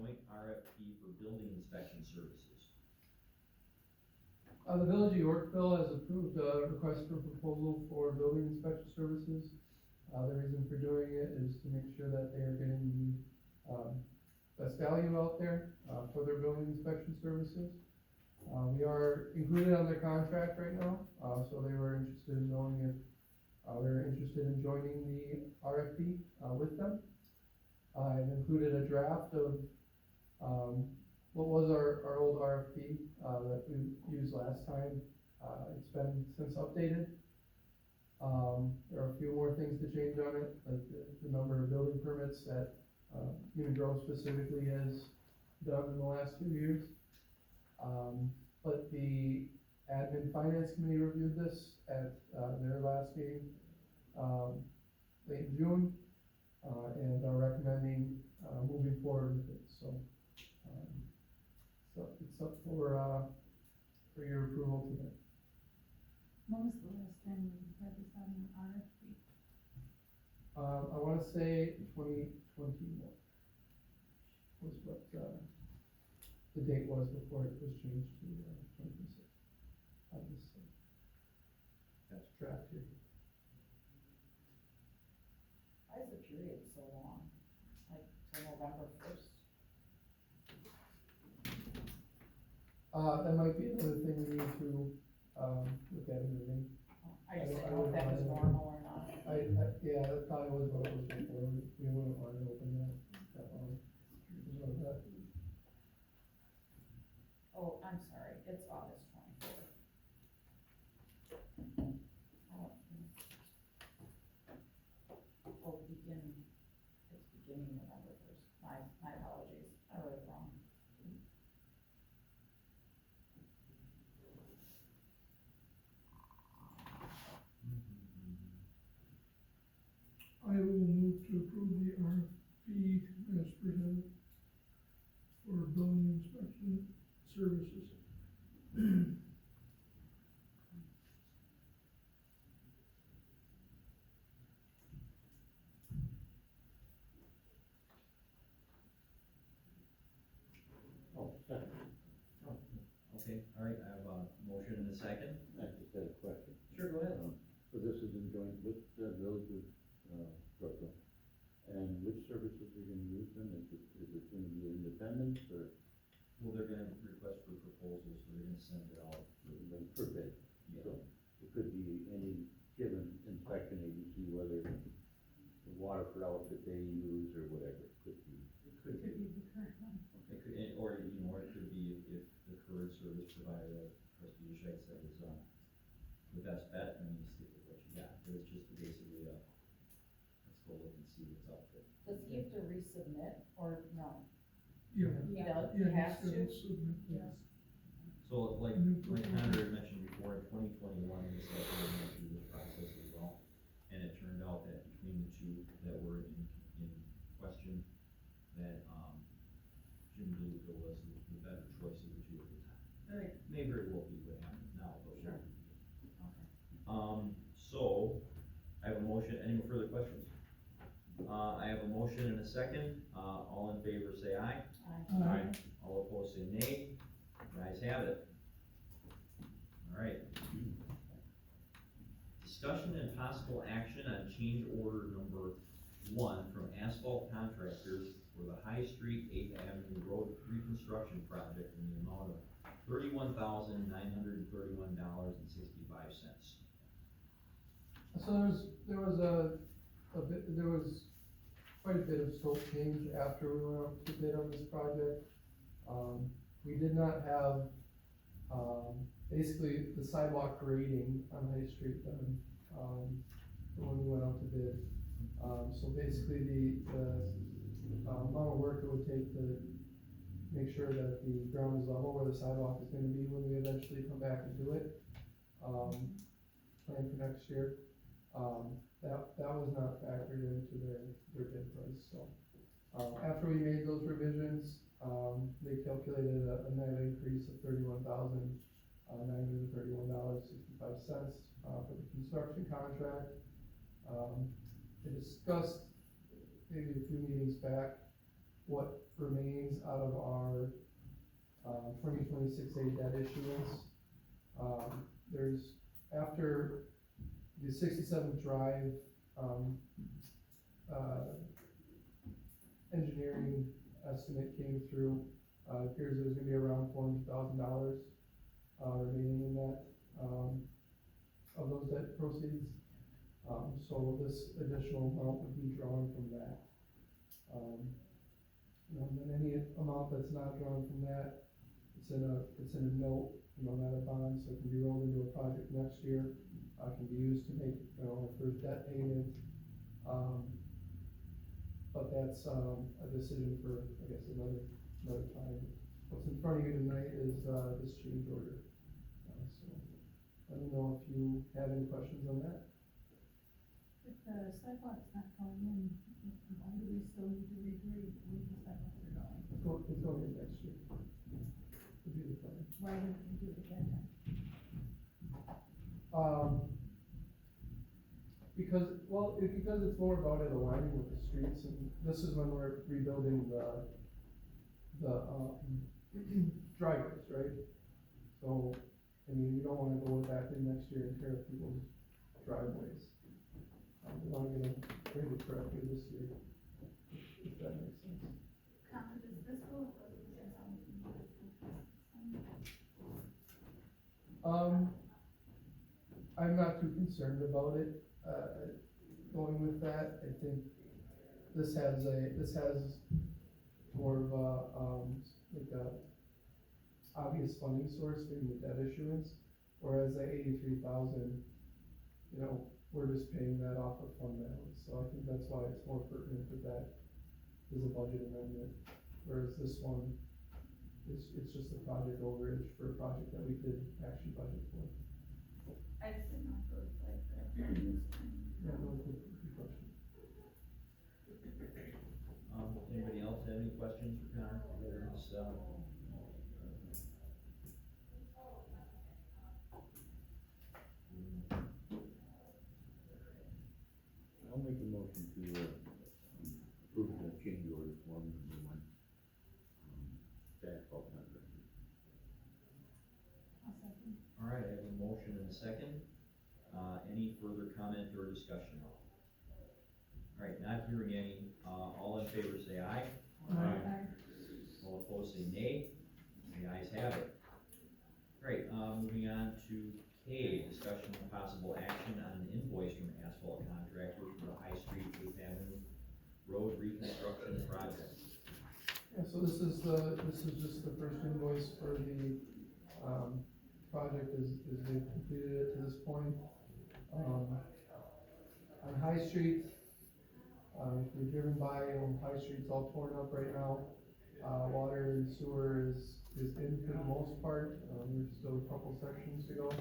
joint RFP for building inspection services. The Village of Yorkville has approved a request for proposal for building inspection services. The reason for doing it is to make sure that they are getting the, best value out there, for their building inspection services. We are included on their contract right now, so they were interested in knowing if, we were interested in joining the RFP, with them. I've included a draft of, what was our old RFP, that we used last time. It's been since updated. There are a few more things to change on it, like the number of building permits that, Grove specifically has done in the last 2 years. But the admin finance committee reviewed this at, their last meeting, late in June, and are recommending, moving forward with it, so it's up for your approval today. When was the last time we had this on an RFP? I wanna say 2021 was what, the date was before it was changed to, 2026. On this, that's draft here. Why is the period so long? Like till November 1st? That might be another thing we need to, look at in the meeting. I just didn't know if that was normal or not. Yeah, that probably was what it was before, we wouldn't want to open that long. Oh, I'm sorry, it's August 24th. Oh, it's beginning November 1st. My apologies, I wrote it wrong. I will move to approve the RFP as presented for building inspection services. Oh, second. Okay, all right, I have a motion and a second. I just had a question. Sure, go ahead. So this is in joint with the village of, Brooklyn, and which services are gonna use them? Is it gonna be independent or Well, they're gonna request for proposals, so they're gonna send it out. per bid? Yeah. So it could be any given inspection agency, whether the Waterford outfit they use or whatever it could be. It could Could be, be the current one. it could, or, or it could be if the current service provider that trustee Scheidt said is, the best bet, and you stick with what you got. But it's just basically let's go look and see what's out there. Does he have to resubmit or no? Yeah. He does, he Yeah, has he's to? gonna submit, yes. So like New Conrad had mentioned before, in 2021, we said we were going through this process as well. And it turned out that between the two that were in question, that, Jim Bluefield was the better choice of the two at the time. And it may very well be what happens now, but. Sure. Okay. So, I have a motion, any further questions? I have a motion and a second, all in favor say aye. Aye. All opposed say nay, the ayes have it. Alright. Discussion and possible action on change order number 1 from Asphalt Contractors for the High Street 8th Avenue Road reconstruction project in the amount of $31,931.65. So there was quite a bit of scope change after we went out to bid on this project. We did not have, basically the sidewalk grading on High Street done, when we went out to bid. So basically the amount of work it would take to make sure that the ground is level where the sidewalk is gonna be when we eventually come back and do it, plan for next year. That was not factored into their bid price, so. After we made those revisions, they calculated a net increase of $31,931.65, for the construction contract. They discussed maybe a few meetings back, what remains out of our, 2026 debt issuance. There's, after the 67th Drive, engineering estimate came through, it appears there's gonna be around $400,000, remaining in that, of those debt proceeds. So this additional amount would be drawn from that. And then any amount that's not drawn from that, it's in a note, not a bond, so it can be rolled into a project next year, can be used to make, our first debt payment. But that's, a decision for, I guess, another time. What's in front of you tonight is, this change order. So, let me know if you have any questions on that. If the sidewalk's not going in, why do we still need to regrade where the sidewalks are going? It's going in next year. Would be the plan. Why didn't we do it again then? Because it's more about it aligning with the streets, and this is when we're rebuilding the driveways, right? So, I mean, we don't wanna go back in next year and tear up people's driveways. We wanna get them graded correctly this year, if that makes sense. Does this go for the I'm not too concerned about it, going with that. I think this has more of like a obvious funding source being the debt issuance, whereas the 83,000, we're just paying that off of fund balance. So I think that's why it's more pertinent that is a budget amendment, whereas this one, it's just a project overage for a project that we did actually budget for. I just didn't know if it was like the. Yeah, no, good question. Anybody else have any questions for Connor? I'll make a motion to, approve the change order form number one. Asphalt contract. I'll second. All right, I have a motion and a second. Any further comment or discussion? All right, not hearing any, all in favor say aye. Aye. All opposed say nay. The ayes have it. All right, moving on to K, discussion of possible action on an invoice from asphalt contractor for the High Street 8th Avenue Road reconstruction project. Yeah, so this is just the first invoice for the, project as they've completed it to this point. On High Street, if you've driven by on High Street, it's all torn up right now. Water and sewer is in for the most part, there's still a couple sections to go.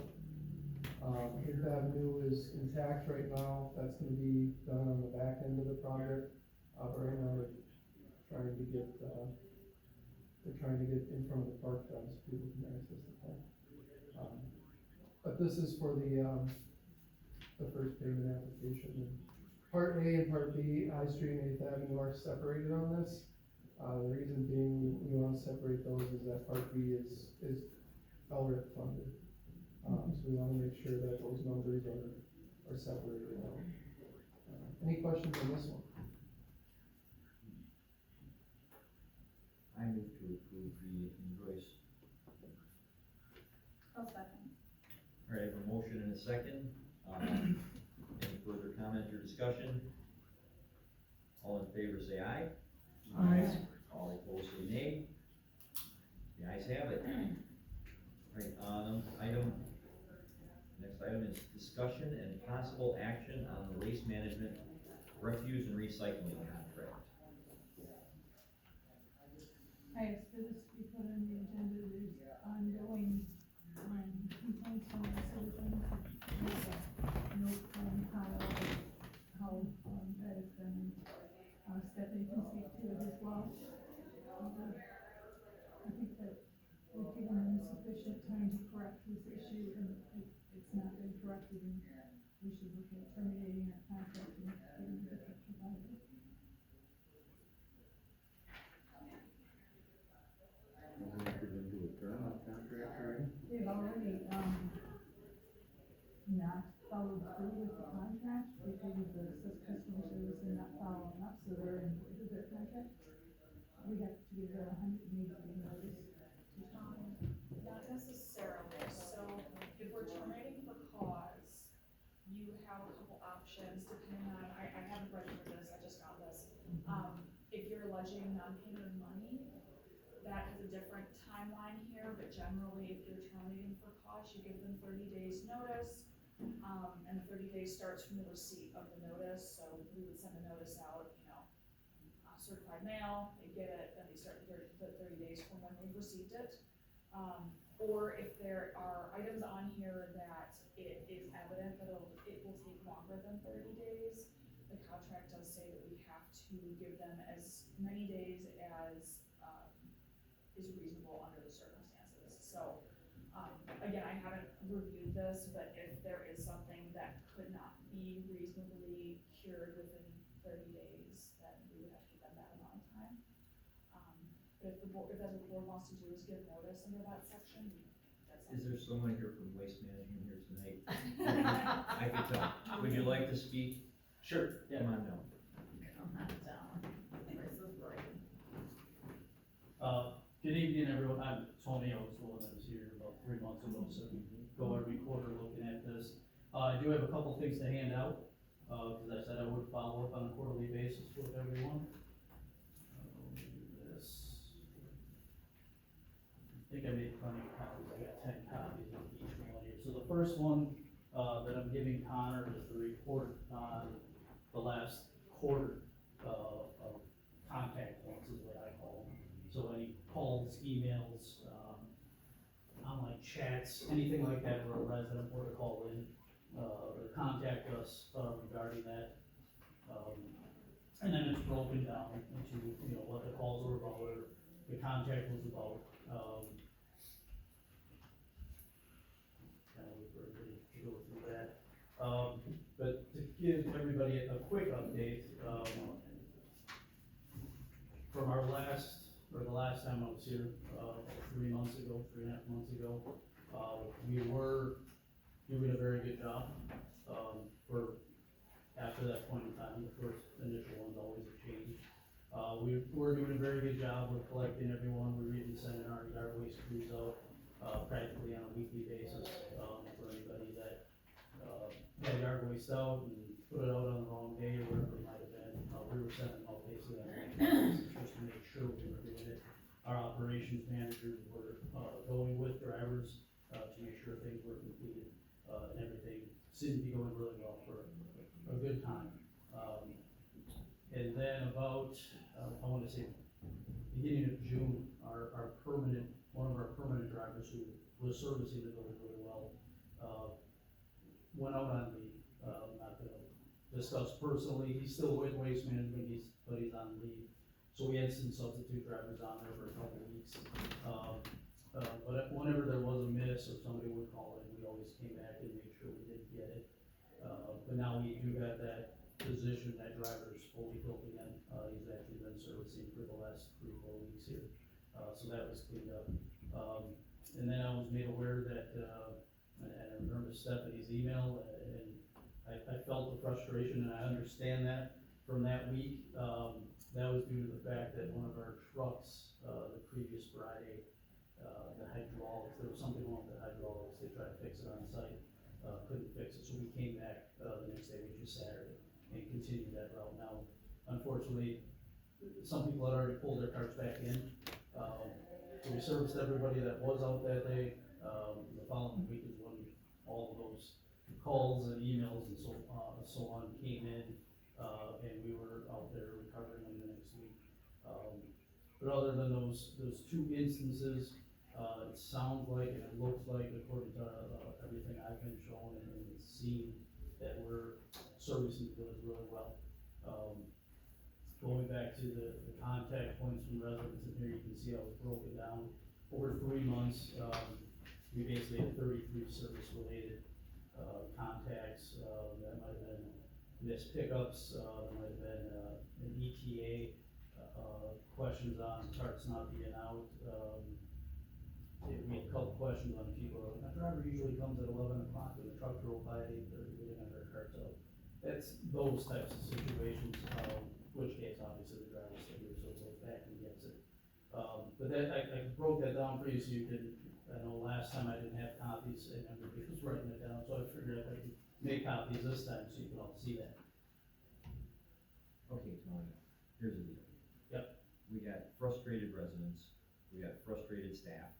8th Avenue is intact right now, that's gonna be done on the back end of the project. But right now, they're trying to get in front of the park done so people can access the park. But this is for the first payment application. Part A and Part B, High Street and 8th Avenue are separated on this. The reason being we want to separate those is that Part B is LRIP funded. So we want to make sure that those numbers are separated out. Any questions on this one? I move to approve the invoice. I'll second. All right, I have a motion and a second. Any further comment or discussion? All in favor say aye. Aye. All opposed say nay. The ayes have it. All right, next item is discussion and possible action on the waste management, refuse and recycling contract. I asked for this to be put on the agenda, there's ongoing, complaints from the citizens. There's a note from how, that has been, Stephanie can speak to it as well. I think that we've given them sufficient time to correct this issue, and it's not been corrected, and we should look at terminating our contract and getting a different provider. so they're in with their contract. We have to give them 180 day notice to time. Not necessarily, so if we're terminating for cause, you have a couple options depending on, I haven't read through this, I just got this. If you're alleging non-payment of money, that has a different timeline here, but generally, if you're terminating for cause, you give them 30 days notice. And the 30 days starts from the receipt of the notice, so we would send a notice out, certified mail, they get it, then they start the 30 days from when they've received it. Or if there are items on here that it is evident that it will take longer than 30 days, the contract does say that we have to give them as many days as, is reasonable under the circumstances. So, again, I haven't reviewed this, but if there is something that could not be reasonably cured within 30 days, then we would have to give them that amount of time. But if that's what the board wants to do is give notice under that section, that's. Is there someone here from Waste Management here tonight? I can tell. Would you like to speak? Sure, yeah. Come on down. Come on down, where's this right? Good evening, everyone. I'm Tony. I was the one that was here about 3 months ago, so we go every quarter looking at this. I do have a couple things to hand out, cause I said I would follow up on a quarterly basis with everyone. Let me do this. I think I made plenty of copies. I got 10 copies of each one here. So the first one, that I'm giving Connor is the report on the last quarter, of contact points is what I call them. So any calls, emails, online chats, anything like that where a resident were to call in, or contact us, regarding that. And then it's broken down into, what the calls were about, or the contact was about. Kind of wait for everybody to go through that. But to give everybody a quick update, from our the last time I was here, 3 months ago, 3.5 months ago, we were doing a very good job. For after that point in time, the first initial one's always a change. We were doing a very good job with collecting everyone. We're even sending our yard waste crews out, practically on a weekly basis, for anybody that, had yard waste out and put it out on the wrong day or whatever it might have been. We were sending them out basically on a weekly basis just to make sure we were doing it. Our operations managers were, going with drivers, to make sure things were completed, and everything seemed to be going really well for a good time. And then about, I want to say, beginning of June, one of our permanent drivers who was servicing the building really well, went out on leave. I'm not gonna discuss personally, he's still with Waste Management, but he's on leave. So we had some substitute drivers on there for a couple of weeks. But whenever there was a miss or somebody would call in, we always came back and made sure we did get it. But now we do have that position, that driver is fully filled again. He's actually been servicing for the last 3-4 weeks here. So that was cleaned up. And then I was made aware that, and I remember Stephanie's email, and I felt the frustration, and I understand that from that week. That was due to the fact that one of our trucks, the previous Friday, the hydraulics, there was something wrong with the hydraulics. They tried to fix it on site, couldn't fix it, so we came back, the next day, which was Saturday, and continued that route. Now, unfortunately, some people had already pulled their carts back in. So we serviced everybody that was out that day. The following week is when all of those calls and emails and so on came in, and we were out there recovering them the next week. But other than those 2 instances, it sounds like and it looks like, according to everything I've been shown and seen, that we're servicing the village really well. Going back to the contact points from residents in here, you can see how it's broken down. Over 3 months, we basically had 33 service-related contacts. That might have been missed pickups, that might have been an ETA, questions on carts not being out. We had a couple questions on people. My driver usually comes at 11 o'clock, and the truck drove by at 8:30. We didn't have our carts out. That's those types of situations. which case obviously the driver's still here, so it goes back and gets it. But that, I broke that down for you so you can, I know last time I didn't have copies and everybody was writing it down, so I figured I could make copies this time so you can all see that. Okay, Tony, here's the deal. Yep. We got frustrated residents, we got frustrated staff.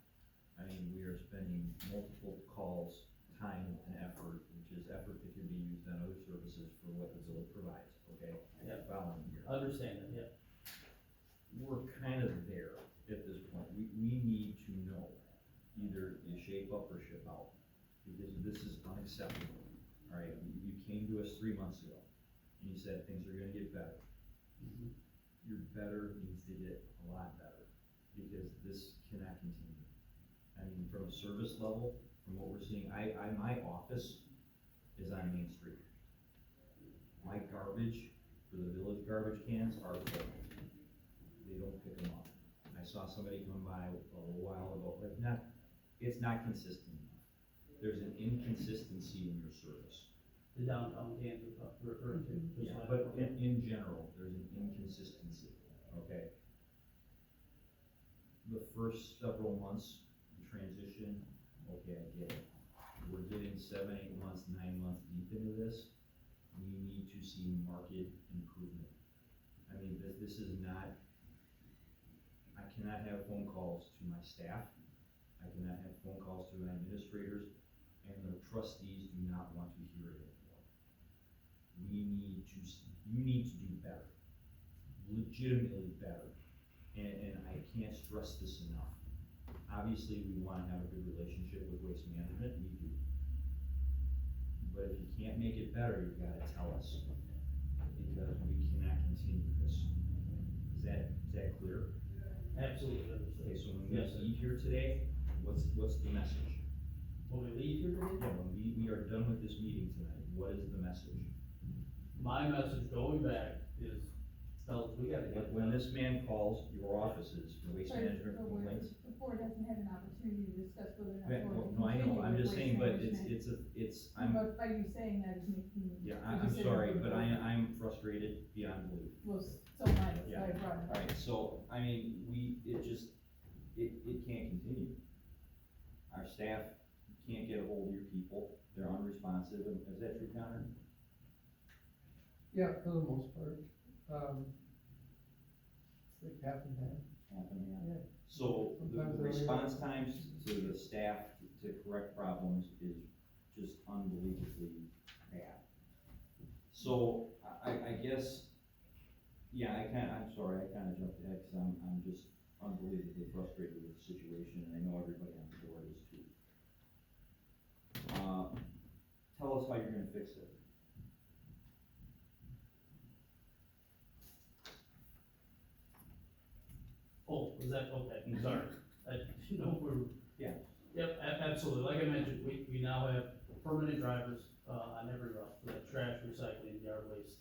I mean, we are spending multiple calls, time and effort, which is effort that can be used on other services for what the village provides, okay? Yep. Following here. Understand that, yeah. We're kind of there at this point. We need to know, either you shape up or ship out, because this is unacceptable. All right, you came to us 3 months ago, and you said things are gonna get better. Mhm. Your better needs to get a lot better, because this cannot continue. I mean, from a service level, from what we're seeing, my office is on Main Street. My garbage, for the village garbage cans, are full. They don't pick them up. I saw somebody come by a little while ago, but it's not consistent enough. There's an inconsistency in your service. The downtown cans are referred to. just Yeah, like- but in general, there's an inconsistency, okay? The first several months, the transition, okay, I get it. We're getting 7, 8 months, 9 months deep into this, we need to see market improvement. I mean, this is not, I cannot have phone calls to my staff, I cannot have phone calls to my administrators, and the trustees do not want to hear it anymore. You need to do better, legitimately better, and I can't stress this enough. Obviously, we wanna have a good relationship with Waste Management, we do. But if you can't make it better, you've gotta tell us, because we cannot continue this. Is that clear? Absolutely understood. Okay, so when we Yes, sir. leave here today, what's the message? When we leave here today, Yeah, when we are done with this meeting tonight, what is the message? my message going back is, fellas, we gotta get. When this man calls your offices for Waste But Management but where complaints, the board hasn't had an opportunity to discuss whether or not. yeah, we're going to no, I know, continue I'm with just waste saying, but management. I'm, But by you saying that is making. yeah, the I'm decision sorry, for the but board. I'm frustrated beyond belief. Well, so am I, that's Yeah. why I brought it up. Alright, so, I mean, it can't continue. Our staff can't get a hold of your people, they're unresponsive, and is that true, Connor? Yeah, for the most part. It's like half and half. Happening, yeah. Yeah. So, the Sometimes they're response really- times to the staff to correct problems is just unbelievably bad. So, I guess, yeah, I'm sorry, I kinda jumped ahead, cause I'm just unbelievably frustrated with the situation, and I know everybody on the board is too. Tell us how you're gonna fix it. Oh, is that, okay, I'm sorry. We're. Yeah. Yep, absolutely, like I mentioned, we now have permanent drivers, on every route, for the trash, recycling, yard waste.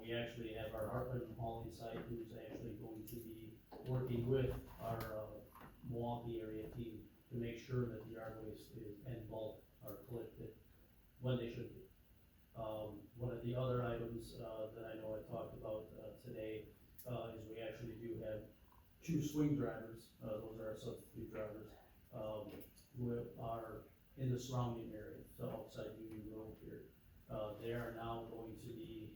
We actually have our Heartland hauling site, who's actually going to be working with our, Milwaukee area team to make sure that the yard waste is, and bulk are collected when they should be. One of the other items, that I know I talked about, today, is we actually do have 2 swing drivers, those are our substitute drivers, who are in the surrounding area, so outside Union Road here. They are now going to be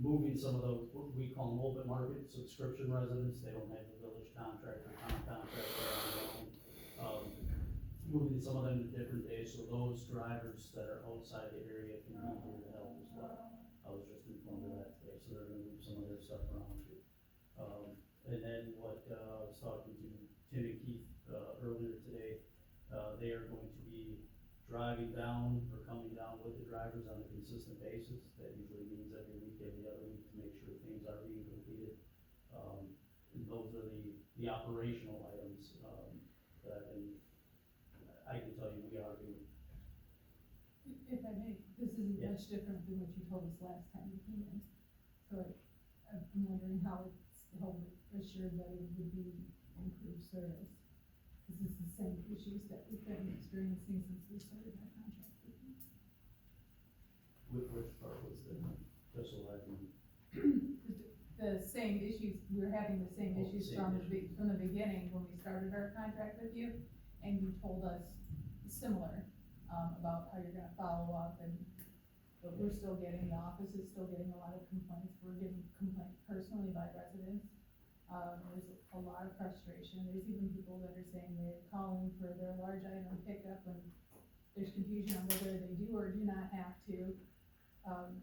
moving some of those, what we call them open market subscription residents, they don't have the village contract or town contract, they're on their own. Moving some of them to different days, so those drivers that are outside the area can be here to help as well. I was just informed of that today, so they're gonna move some of their stuff around too. And then what, I was talking to Tim and Keith, earlier today, they are going to be driving down or coming down with the drivers on a consistent basis. That usually means every week, every other week, to make sure things are being completed. And those are the operational items, that I can tell you we are doing. If I may, this isn't Yes. much different than what you told us last time you came in. So I'm wondering how assured that it would be improved service. This is the same issues that we've been experiencing since we started our contract with you. Which part was the, just so I can, the same issues, we're having the same issues Same from issues. from the beginning, when we started our contract with you, and you told us similar, about how you're gonna follow up, and, but we're still getting, the office is still getting a lot of complaints, we're getting complaints personally by residents. There's a lot of frustration, there's even people that are saying they're calling for their large item pickup, and there's confusion on whether they do or do not have to.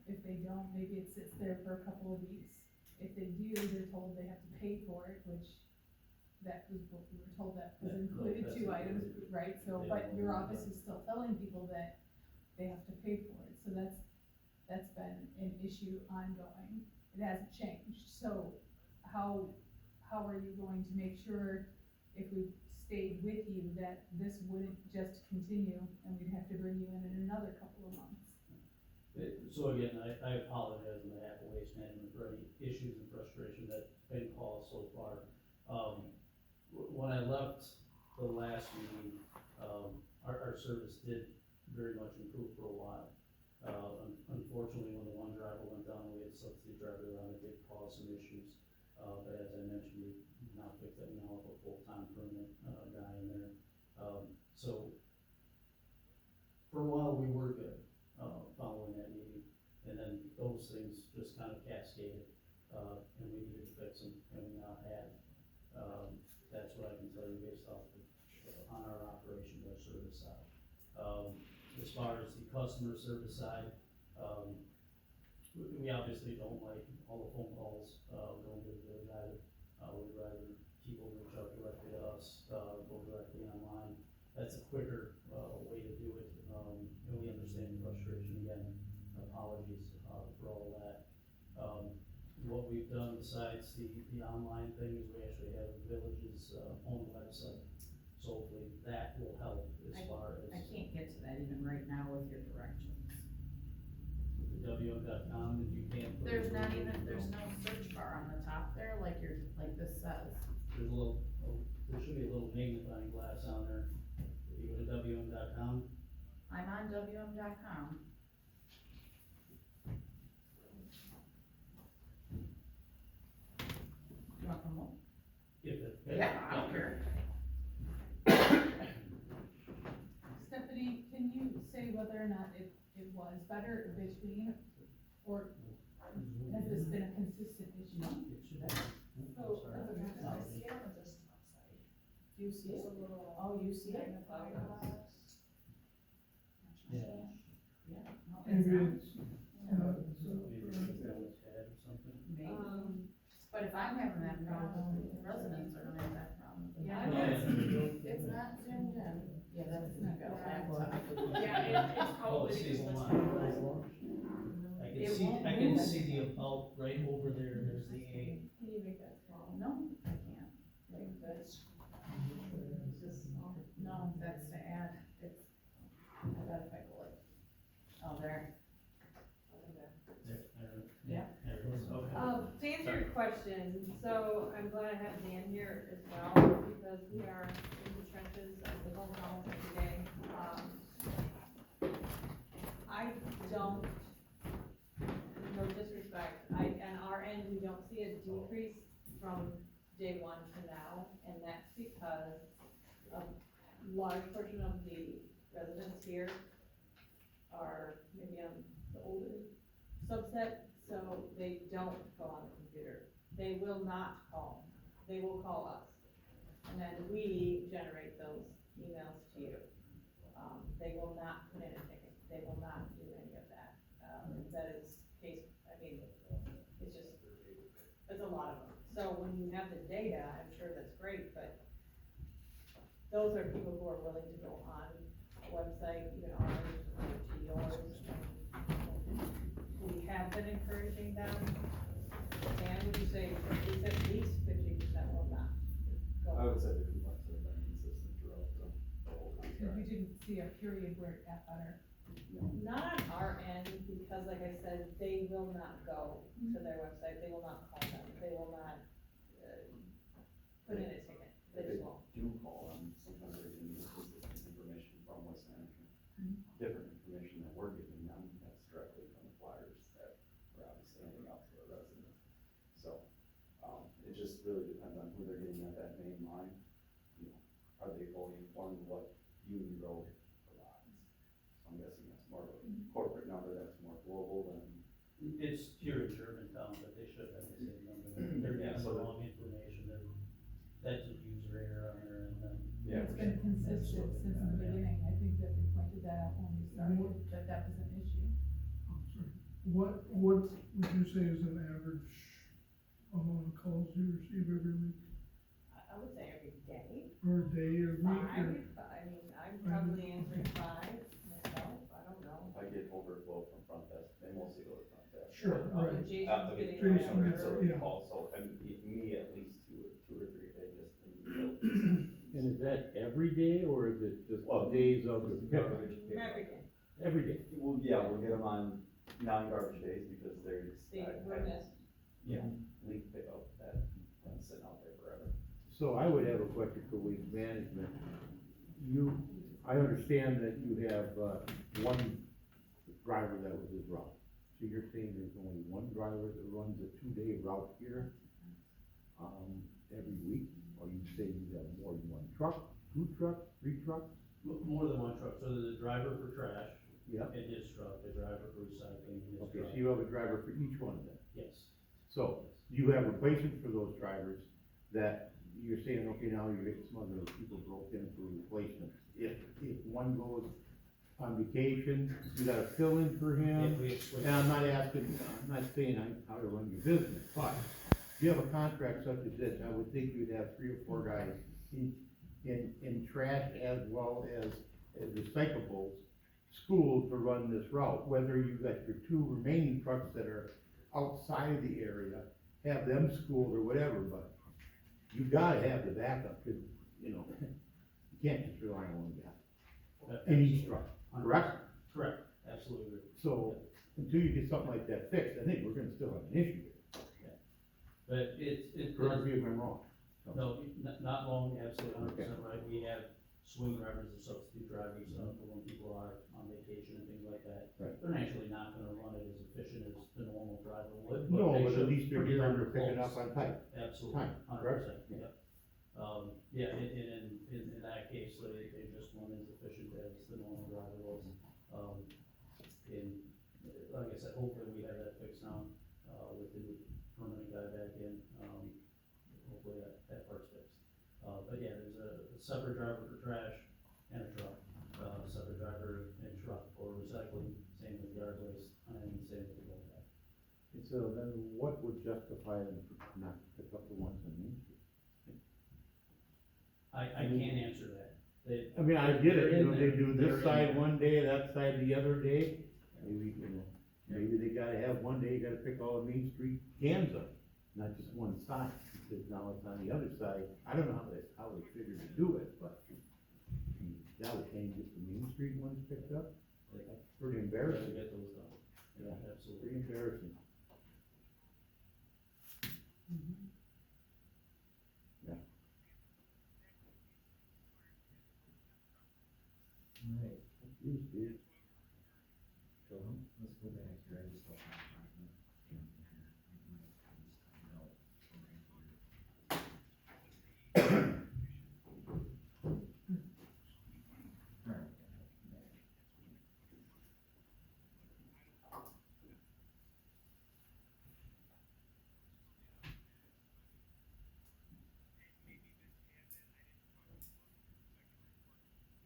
If they don't, maybe it sits there for a couple of weeks. If they do, they're told they have to pay for it, which that was what we were told, that was Yeah, no, included that's two items, included. right? So, Yeah, but your well, office is still telling people that they have to pay for it, so that's been an issue ongoing. It hasn't changed, so how are you going to make sure, if we stayed with you, that this wouldn't just continue and we'd have to bring you in another couple of months? So again, I apologize on behalf of Waste Management for any issues and frustration that's been caused so far. When I left the last meeting, our service did very much improve for a while. Unfortunately, when the one driver went down, we had a substitute driver on, it did cause some issues. But as I mentioned, we now fixed that, we now have a full-time permanent, guy in there. So for a while, we were good, following that meeting, and then those things just kind of cascaded, and we needed to fix them, and we now have. That's what I can tell you based off of, on our operations, our service side. As far as the customer service side, we obviously don't like all the phone calls, going to the village either. We'd rather people reach out directly to us, go directly online. That's a quicker, way to do it, and we understand the frustration again. Apologies, for all that. What we've done besides the online thing is we actually have the village's, own website. So hopefully that will help as far as. I can't get to that even right now with your directions. The WM.com, and you can't. put There's it not where you even, there's go. no search bar on the top there, like this says. There's a little, there should be a little magnifying glass on there. If you go to WM.com, I'm on WM.com. You want them all? if it. Yeah, I don't care. Stephanie, can you say whether or not it was better between, or has this been a consistent issue? It should be. So, Sorry. I see it on the desktop side, Do you see there's it? a little Oh, you see it? magnifying glass. Yeah. Yeah. No, it's Maybe not. it's, Maybe it's got a tab or something. Maybe. But if I'm having that problem, the residents are gonna have that problem. Yeah, It's not zoomed in. Yeah, that's not got a laptop. Yeah, it's Oh, probably see, just hold listed. on. I can see the about right over there, there's the A. Can you make that small? No, I can't. Like this? No, that's to add, it's, I gotta pick a look. Oh, there. Yeah. There it is, okay. To answer your question, so I'm glad I have Dan here as well, because we are in the trenches of the phone calls every day. I don't, no disrespect, on our end, we don't see a decrease from day one to now, and that's because a large portion of the residents here are maybe on the older subset, so they don't go on the computer. They will not call, they will call us. And then we generate those emails to you. They will not put in a ticket, they will not do any of that. That is case, I mean, it's just, it's a lot of them. So when you have the data, I'm sure that's great, but those are people who are willing to go on a website, even ours, or to yours. We have been encouraging them, and would you say at least 50% will not go? I would say the complaints have been consistent throughout the whole Because we contract. didn't see a period where it got better. Not on our end, because like I said, they will not go to their website, they will not call them, they will not, put in a ticket, they If they just won't. do call them, sometimes they're getting inconsistent information from Waste Management. Different information that we're giving them, that's directly from the flyers that we're obviously handing out to the residents. So, Ely Road a lot. So I'm guessing that's more of a corporate number, that's more global than. It's here in Germantown, but they should have the same number. They're Yeah, getting so the wrong information, that's a user error on their end, then. Yeah, It's been consistent since the beginning, I think that we pointed that out when we started, that was an issue. I'm sorry, what would you say is an average amount of calls you receive every week, I would say every day, or a day, or a week, or? I mean, I'm probably answering 5 myself, I don't know. If I get overflow from front desk, they mostly go to front desk. Sure, right. But Jason's After getting the Jason whatever. gets so yeah. call, so, and me at least two or three, they just. And is that every day, or is it just Well, days of the pickup? garbage pickup. Every day, Every day. Well, yeah, we'll get them on non-garbage days because there's. we're missed. Yeah, leaf pickup that's been sitting out there forever. So I would have a question for waste management. I understand that you have, one driver that was his route. So you're saying there's only one driver that runs a 2-day route here, every week? Or you say you have more than one truck, 2 trucks, 3 trucks? More than one truck, so there's a driver for trash Yeah. in his truck, a driver for recycling in his truck. Okay, so you have a driver for each one of them. Yes. So you have replacements for those drivers that you're saying, okay, now you're getting some other people broke in for replacements. If one goes on vacation, you gotta fill in for him. If we switch. And I'm not saying how to run your business, but if you have a contract such as this, I would think you'd have 3 or 4 guys in trash as well as recyclables, school to run this route, whether you got your 2 remaining trucks that are outside of the area, have them schooled or whatever, but you gotta have the backup, cause, you can't just rely on one guy in each truck, correct? Correct, absolutely. So, until you get something like that fixed, I think we're gonna still have an issue here. But it's. Correct me if I'm wrong. So, No, not long, absolutely 100% right. We have swing drivers and substitute drivers, for when people are on vacation and things like that. Right. They're naturally not gonna run it as efficient as the normal driver would. No, they but should at least they're pretty here, darn they're picking up close. on time. Absolutely, Time, 100%, correct? yep. Yeah, in that case, they just run as efficient as the normal driver was. And like I said, hopefully we have that fixed now, with the new permanent guy back in, hopefully that part's fixed. But yeah, there's a separate driver for trash and a truck, separate driver and truck for recycling, same with yard waste, and same with the roll back. And so then what would justify them not to pick up the ones on Main Street? I can't answer that. I mean, I get it, They're in they there. do They're this in side there. one day, that side the other day, maybe they gotta have one day, you gotta pick all the Main Street cans up, not just one side, because now it's on the other side, I don't know how they figured to do it, but that would change if the Main Street ones picked up, that's pretty Gotta embarrassing, get those done. Yeah. Absolutely. pretty embarrassing. Alright, Jeez, dude. so let's go back here, I just lost my document. Alright.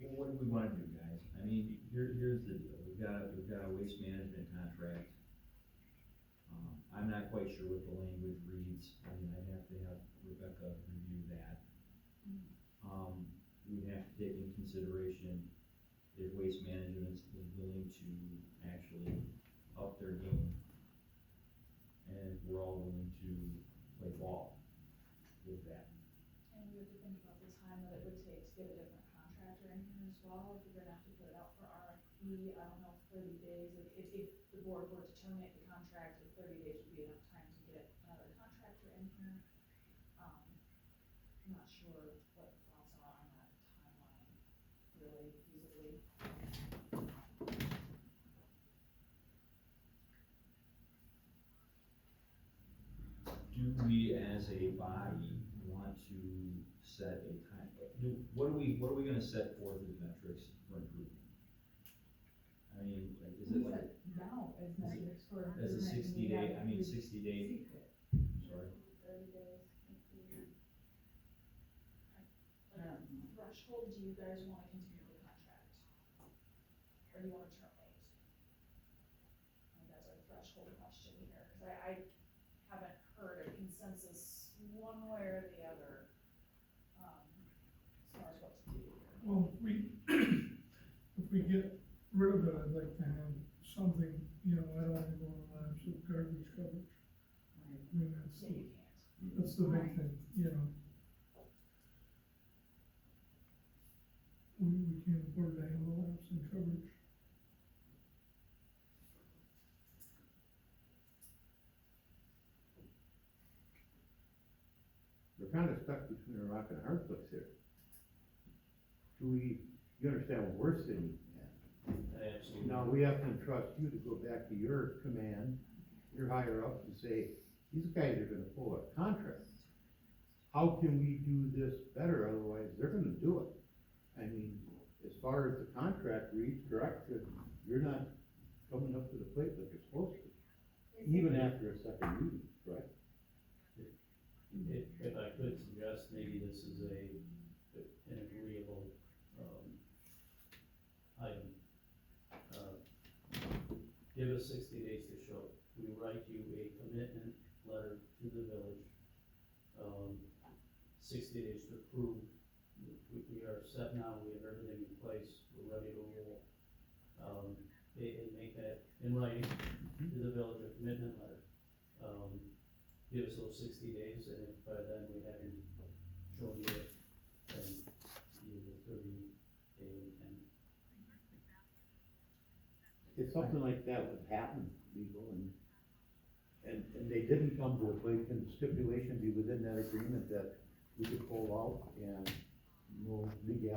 Well, what do we wanna do, guys? I mean, here's the deal, we've got a waste management contract. I'm not quite sure what the language reads, I mean, I'd have to have Rebecca review that. We'd have to take in consideration if waste management is willing to actually up their game. And if we're all willing to play ball with that. And we have to think about the time that it would take to get a different contractor in here as well, if you're gonna have to put it out for RFP, I don't know, 30 days, if the board were to terminate the contract, if 30 days would be enough time to get another contractor in here. I'm not sure what the thoughts are on that timeline, really feasibly. Do we as a body want to set a time, what are we gonna set forth as metrics for improvement? I mean, like, is it like, Now as metrics for. as a improvement, 60 we day, have I mean, to 60-day, seek it. sorry, 30 days. Like, threshold, do you guys wanna continue the contract? Or do you wanna terminate? I think that's our threshold question here, cause I haven't heard a consensus one way or the other, as far as what to do here. Well, if we get rid of it, I'd like to have something, you know, I don't wanna go on a lapse of garbage coverage. I mean, Yeah, you can't. that's the big thing, you know. We can't afford to have a lapse in coverage. We're kind of stuck between a rock and a hard place here. You understand what we're sitting at? Absolutely. Now, we have to entrust you to go back to your command, your higher ups, and say, these guys are gonna pull a contract. How can we do this better, otherwise they're gonna do it. I mean, as far as the contract reads, correct, that you're not coming up to the plate like you're supposed to, even after a second reading, right? If I could suggest, maybe this is an agreeable, item. Give us 60 days to show. We write you a commitment letter to the village. 60 days to approve. We are set now, we have everything in place, we're ready to roll. And make that in writing to the village, a commitment letter. Give us those 60 days, and if by then we haven't shown you it, then you have a 30-day and If something like that would happen, legal, and they didn't come to the plate, can the stipulation be within that agreement that we could pull out and no legality